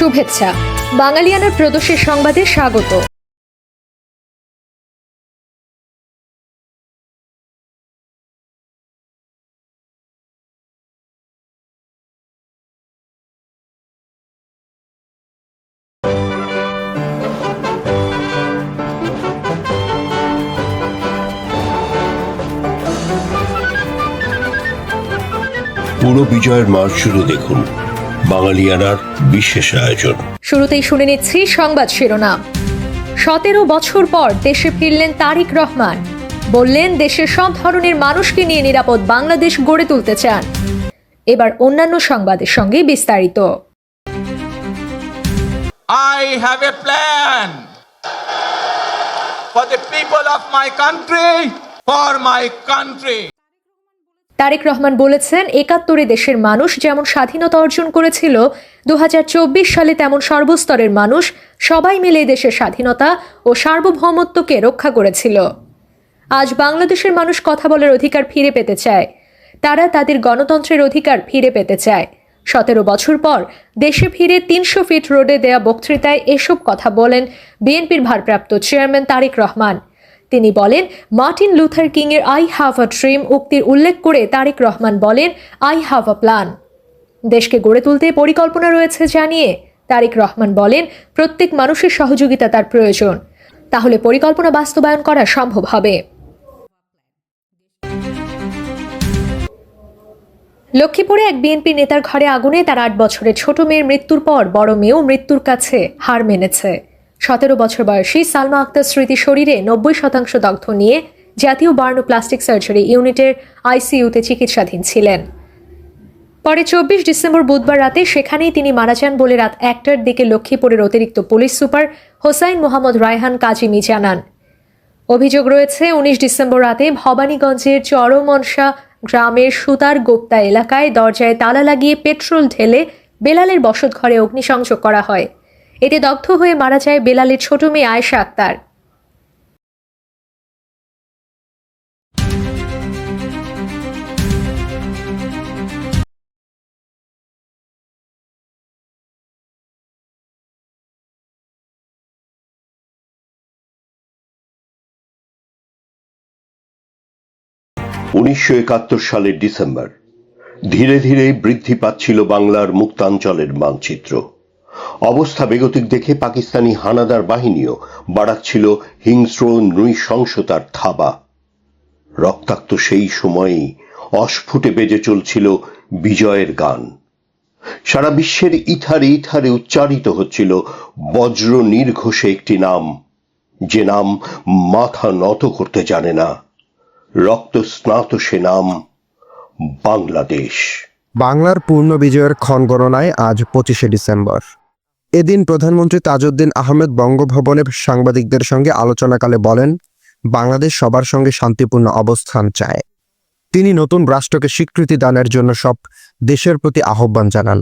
শুভেচ্ছা। বাঙালিয়ানার প্রদোষের সংবাদে স্বাগত। পুরো বিজয়ের মাস জুড়ে দেখুন বাঙালিয়ানার বিশেষ আয়োজন। শুরুতেই শুনে নিচ্ছি সংবাদ শিরোনাম। 17 বছর পর দেশে ফিরলেন তারেক রহমান। বললেন দেশের সব ধরনের মানুষকে নিয়ে নিরাপদ বাংলাদেশ গড়ে তুলতে চান। এবার অন্যান্য সংবাদের সঙ্গে বিস্তারিত। I have a plan for the people of my country, for my country. Tarique Rahman বলেছেন, 71-এ দেশের মানুষ যেমন স্বাধীনতা অর্জন করেছিল, 2024 সালে তেমন সর্বস্তরের মানুষ সবাই মিলে দেশের স্বাধীনতা ও সার্বভৌমত্বকে রক্ষা করেছিল। আজ বাংলাদেশের মানুষ কথা বলার অধিকার ফিরে পেতে চায়। তারা তাদের গণতন্ত্রের অধিকার ফিরে পেতে চায়। 17 বছর পর দেশে ফিরে 300 ফিট রোডে দেয়া বক্তৃতায় এসব কথা বলেন বিএনপির ভারপ্রাপ্ত চেয়ারম্যান তারেক রহমান। তিনি বলেন, মার্টিন লুথার কিং এর আই হ্যাভ আ ড্রিম উক্তির উল্লেখ করে তারেক রহমান বলেন, আই হ্যাভ আ প্ল্যান। দেশকে গড়ে তুলতে পরিকল্পনা রয়েছে জানিয়ে তারেক রহমান বলেন, প্রত্যেক মানুষের সহযোগিতা তার প্রয়োজন, তাহলে পরিকল্পনা বাস্তবায়ন করা সম্ভব হবে। লক্ষ্মীপুরে এক বিএনপি নেতার ঘরে আগুনে তার 8 বছরের ছোট মেয়ের মৃত্যুর পর বড় মেয়েও মৃত্যুর কাছে হার মেনেছে। 17 বছর বয়সী সালমা আক্তার স্মৃতি শরীরে 90% দগ্ধ নিয়ে জাতীয় বার্ন প্লাস্টিক সার্জারি ইউনিটের আইসিইউতে চিকিৎসাধীন ছিলেন। পরে 24 ডিসেম্বর বুধবার রাতে সেখানেই তিনি মারা যান বলে রাত 1টার দিকে লক্ষ্মীপুরের অতিরিক্ত পুলিশ সুপার হোসাইন মোহাম্মদ রায়হান কাজিমি জানান। অভিযোগ রয়েছে, 19 ডিসেম্বর রাতে ভবানীগঞ্জের চরমনসা গ্রামের সুতার গোপ্তা এলাকায় দরজায় তালা লাগিয়ে পেট্রোল ঢেলে বেলালের বসতঘরে অগ্নিসংযোগ করা হয়। এতে দগ্ধ হয়ে মারা যায় বেলালের ছোট মেয়ে আয়েশা আক্তার। উনিশশো 71 সালের ডিসেম্বর। ধীরে ধীরে বৃদ্ধি পাচ্ছিল বাংলার মুক্তাঞ্চলের মানচিত্র। অবস্থা বেগতিক দেখে পাকিস্তানি হানাদার বাহিনীও বাড়াচ্ছিল হিংস্র নৃশংসতার থাবা। রক্তাক্ত সেই সময়েই অস্ফুটে বেজে চলছিল বিজয়ের গান। সারা বিশ্বের ইথারে ইথারে উচ্চারিত হচ্ছিল বজ্র নির্ঘোষে একটি নাম, যে নাম মাথা নত করতে জানে না। রক্ত স্নাত সে নাম বাংলাদেশ। বাংলার পূর্ণ বিজয়ের ক্ষণগণনায় আজ 25শে ডিসেম্বর। এদিন প্রধানমন্ত্রী তাজউদ্দিন আহমেদ বঙ্গভবনে সাংবাদিকদের সঙ্গে আলোচনাকালে বলেন, বাংলাদেশ সবার সঙ্গে শান্তিপূর্ণ অবস্থান চায়। তিনি নতুন রাষ্ট্রকে স্বীকৃতি দানের জন্য সব দেশের প্রতি আহ্বান জানান।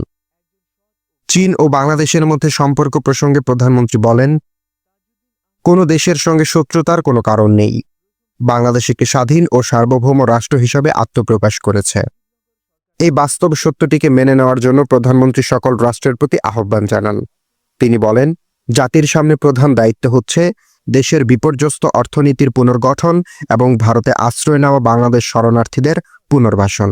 চীন ও বাংলাদেশের মধ্যে সম্পর্ক প্রসঙ্গে প্রধানমন্ত্রী বলেন, কোনো দেশের সঙ্গে শত্রুতার কোনো কারণ নেই। বাংলাদেশ একটি স্বাধীন ও সার্বভৌম রাষ্ট্র হিসাবে আত্মপ্রকাশ করেছে। এই বাস্তব সত্যটিকে মেনে নেওয়ার জন্য প্রধানমন্ত্রী সকল রাষ্ট্রের প্রতি আহ্বান জানান। তিনি বলেন, জাতির সামনে প্রধান দায়িত্ব হচ্ছে দেশের বিপর্যস্ত অর্থনীতির পুনর্গঠন এবং ভারতে আশ্রয় নেওয়া বাংলাদেশ শরণার্থীদের পুনর্বাসন।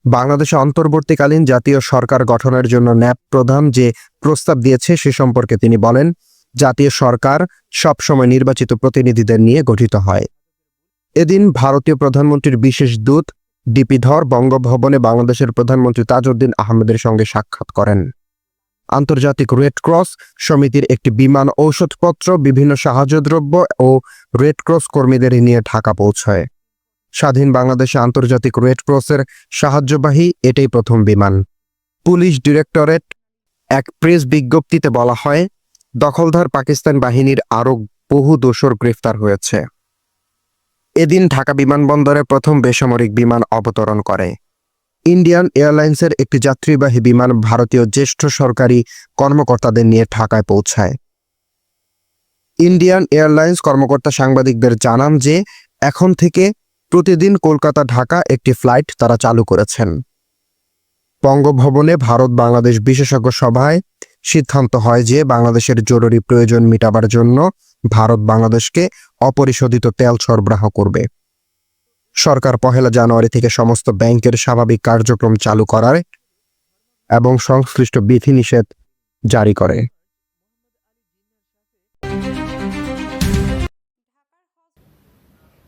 বাংলাদেশে অন্তর্বর্তীকালীন জাতীয় সরকার গঠনের জন্য ন্যাপ প্রধান যে প্রস্তাব দিয়েছে সে সম্পর্কে তিনি বলেন, জাতীয় সরকার সবসময় নির্বাচিত প্রতিনিধিদের নিয়ে গঠিত হয়। এদিন ভারতীয় প্রধানমন্ত্রীর বিশেষ দূত ডিপি ধর বঙ্গভবনে বাংলাদেশের প্রধানমন্ত্রী তাজউদ্দিন আহমেদের সঙ্গে সাক্ষাৎ করেন। আন্তর্জাতিক রেড ক্রস সমিতির একটি বিমান ঔষধপত্র, বিভিন্ন সাহায্যদ্রব্য ও রেড ক্রস কর্মীদের নিয়ে ঢাকা পৌঁছায়। স্বাধীন বাংলাদেশে আন্তর্জাতিক রেড ক্রসের সাহায্যবাহী এটাই প্রথম বিমান। পুলিশ ডিরেক্টরেট এক প্রেস বিজ্ঞপ্তিতে বলা হয়, দখলদার পাকিস্তান বাহিনীর আরও বহু দোসর গ্রেফতার হয়েছে। এদিন ঢাকা বিমানবন্দরে প্রথম বেসামরিক বিমান অবতরণ করে। ইন্ডিয়ান এয়ারলাইন্সের একটি যাত্রীবাহী বিমান ভারতীয় জ্যেষ্ঠ সরকারি কর্মকর্তাদের নিয়ে ঢাকায় পৌঁছায়। ইন্ডিয়ান এয়ারলাইন্স কর্মকর্তা সাংবাদিকদের জানান যে এখন থেকে প্রতিদিন কলকাতা ঢাকা একটি ফ্লাইট তারা চালু করেছেন। বঙ্গভবনে ভারত বাংলাদেশ বিশেষজ্ঞ সভায় সিদ্ধান্ত হয় যে বাংলাদেশের জরুরি প্রয়োজন মেটাবার জন্য ভারত বাংলাদেশকে অপরিশোধিত তেল সরবরাহ করবে। সরকার 1 জানুয়ারি থেকে সমস্ত ব্যাংকের স্বাভাবিক কার্যক্রম চালু করার এবং সংশ্লিষ্ট বিধিনিষেধ জারি করে।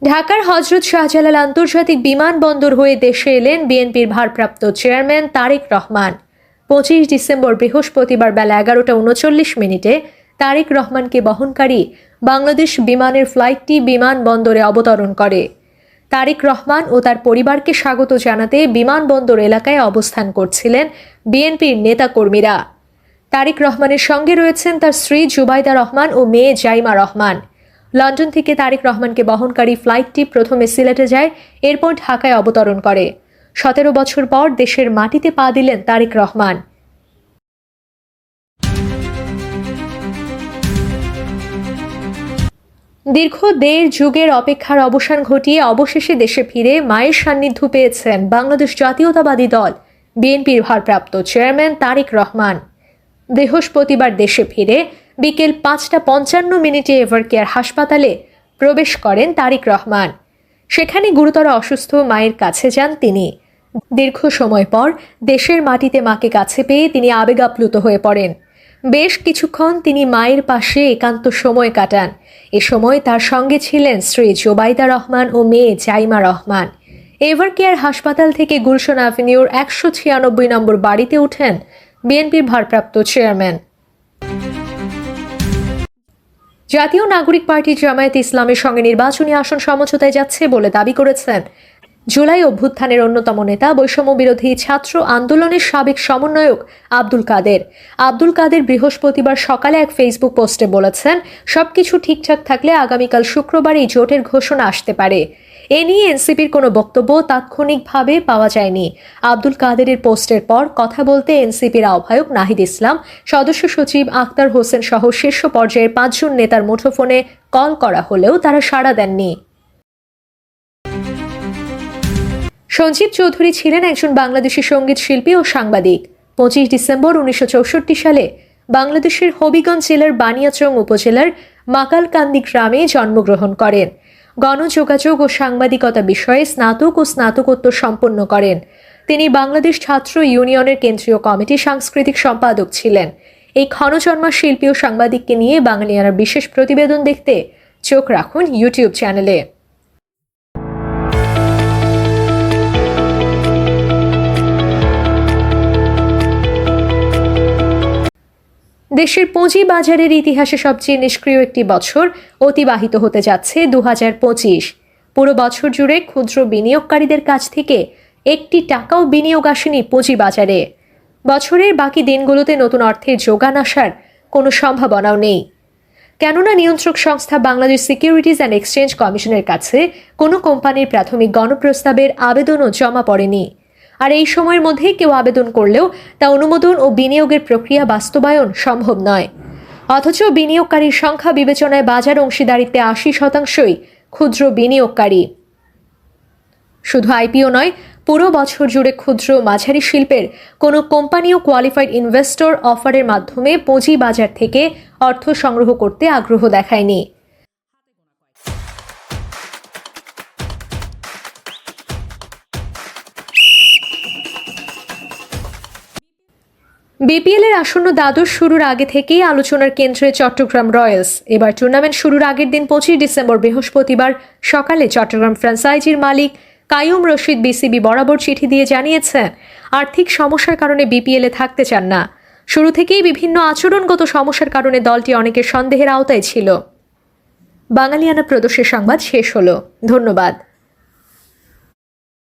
ঢাকার হযরত শাহজালাল আন্তর্জাতিক বিমানবন্দর হয়ে দেশে এলেন বিএনপির ভারপ্রাপ্ত চেয়ারম্যান তারেক রহমান। 25 ডিসেম্বর বৃহস্পতিবার বেলা 11:39 তারেক রহমানকে বহনকারী বাংলাদেশ বিমানের ফ্লাইটটি বিমানবন্দরে অবতরণ করে। তারেক রহমান ও তার পরিবারকে স্বাগত জানাতে বিমানবন্দর এলাকায় অবস্থান করছিলেন বিএনপির নেতাকর্মীরা। তারেক রহমানের সঙ্গে রয়েছেন তার স্ত্রী জুবাইদা রহমান ও মেয়ে জাইমা রহমান। লন্ডন থেকে তারেক রহমানকে বহনকারী ফ্লাইটটি প্রথমে সিলেটে যায়, এরপর ঢাকায় অবতরণ করে। 17 বছর পর দেশের মাটিতে পা দিলেন তারেক রহমান। দীর্ঘ 1.5 যুগের অপেক্ষার অবসান ঘটিয়ে অবশেষে দেশে ফিরে মায়ের সান্নিধ্য পেয়েছেন বাংলাদেশ জাতীয়তাবাদী দল বিএনপির ভারপ্রাপ্ত চেয়ারম্যান তারেক রহমান। বৃহস্পতিবার দেশে ফিরে বিকেল 5:55 এভারকেয়ার হাসপাতালে প্রবেশ করেন তারেক রহমান। সেখানে গুরুতর অসুস্থ মায়ের কাছে যান তিনি। দীর্ঘ সময় পর দেশের মাটিতে মাকে কাছে পেয়ে তিনি আবেগাপ্লুত হয়ে পড়েন। বেশ কিছুক্ষণ তিনি মায়ের পাশে একান্ত সময় কাটান। এ সময় তার সঙ্গে ছিলেন স্ত্রী জুবাইদা রহমান ও মেয়ে জাইমা রহমান। এভারকেয়ার হাসপাতাল থেকে গুলশন অ্যাভিনিউর 196 নম্বর বাড়িতে উঠেন বিএনপির ভারপ্রাপ্ত চেয়ারম্যান। জাতীয় নাগরিক পার্টি জামায়াতে ইসলামের সঙ্গে নির্বাচনী আসন সমঝোতায় যাচ্ছে বলে দাবি করেছেন জুলাই অভ্যুত্থানের অন্যতম নেতা বৈষম্য বিরোধী ছাত্র আন্দোলনের সাবেক সমন্বয়ক আব্দুল কাদের। আব্দুল কাদের বৃহস্পতিবার সকালে এক ফেসবুক পোস্টে বলেছেন, সবকিছু ঠিকঠাক থাকলে আগামীকাল শুক্রবার এই জোটের ঘোষণা আসতে পারে। এ নিয়ে এনসিপির কোনো বক্তব্য তাৎক্ষণিকভাবে পাওয়া যায়নি। আব্দুল কাদেরের পোস্টের পর কথা বলতে এনসিপির আহ্বায়ক নাহিদ ইসলাম, সদস্য সচিব আক্তার হোসেন সহ শীর্ষ পর্যায়ের 5 জন নেতার মুঠোফোনে কল করা হলেও তারা সাড়া দেননি। সঞ্জীব চৌধুরী ছিলেন একজন বাংলাদেশি সঙ্গীত শিল্পী ও সাংবাদিক। 25 ডিসেম্বর 1964 সালে বাংলাদেশের হবিগঞ্জ জেলার বানিয়াচং উপজেলার মাকালকান্দি গ্রামে জন্মগ্রহণ করেন। গণযোগাযোগ ও সাংবাদিকতা বিষয়ে স্নাতক ও স্নাতকোত্তর সম্পন্ন করেন। তিনি বাংলাদেশ ছাত্র ইউনিয়নের কেন্দ্রীয় কমিটির সাংস্কৃতিক সম্পাদক ছিলেন। এই ক্ষণজন্মা শিল্পী ও সাংবাদিককে নিয়ে বাঙালিয়ানার বিশেষ প্রতিবেদন দেখতে চোখ রাখুন ইউটিউব চ্যানেলে। দেশের পুঁজি বাজারের ইতিহাসে সবচেয়ে নিষ্ক্রিয় একটি বছর অতিবাহিত হতে যাচ্ছে 2025। পুরো বছর জুড়ে ক্ষুদ্র বিনিয়োগকারীদের কাছ থেকে 1 টাকাও বিনিয়োগ আসেনি পুঁজি বাজারে। বছরের বাকি দিনগুলোতে নতুন অর্থের যোগান আসার কোনো সম্ভাবনাও নেই, কেননা নিয়ন্ত্রক সংস্থা বাংলাদেশ সিকিউরিটিজ অ্যান্ড এক্সচেঞ্জ কমিশনের কাছে কোনো কোম্পানির প্রাথমিক গণপ্রস্তাবের আবেদনও জমা পড়েনি। আর এই সময়ের মধ্যে কেউ আবেদন করলেও তা অনুমোদন ও বিনিয়োগের প্রক্রিয়া বাস্তবায়ন সম্ভব নয়। অথচ বিনিয়োগকারীর সংখ্যা বিবেচনায় বাজার অংশীদারিত্বে 80%ই ক্ষুদ্র বিনিয়োগকারী। শুধু আইপিও নয়, পুরো বছর জুড়ে ক্ষুদ্র মাঝারি শিল্পের কোনো কোম্পানিও কোয়ালিফাইড ইনভেস্টর অফারের মাধ্যমে পুঁজি বাজার থেকে অর্থ সংগ্রহ করতে আগ্রহ দেখায়নি। বিপিএল এর আসন্ন দ্বাদশ শুরুর আগে থেকেই আলোচনার কেন্দ্রে চট্টগ্রাম রয়্যালস। এবার টুর্নামেন্ট শুরুর আগের দিন 25 ডিসেম্বর বৃহস্পতিবার সকালে চট্টগ্রাম ফ্র্যাঞ্চাইজির মালিক কাইয়ুম রশিদ বিসিবি বরাবর চিঠি দিয়ে জানিয়েছেন আর্থিক সমস্যার কারণে বিপিএল এ থাকতে চান না। শুরু থেকেই বিভিন্ন আচরণগত সমস্যার কারণে দলটি অনেকের সন্দেহের আওতায় ছিল। বাঙালিয়ানা প্রদর্শের সংবাদ শেষ হলো। ধন্যবাদ।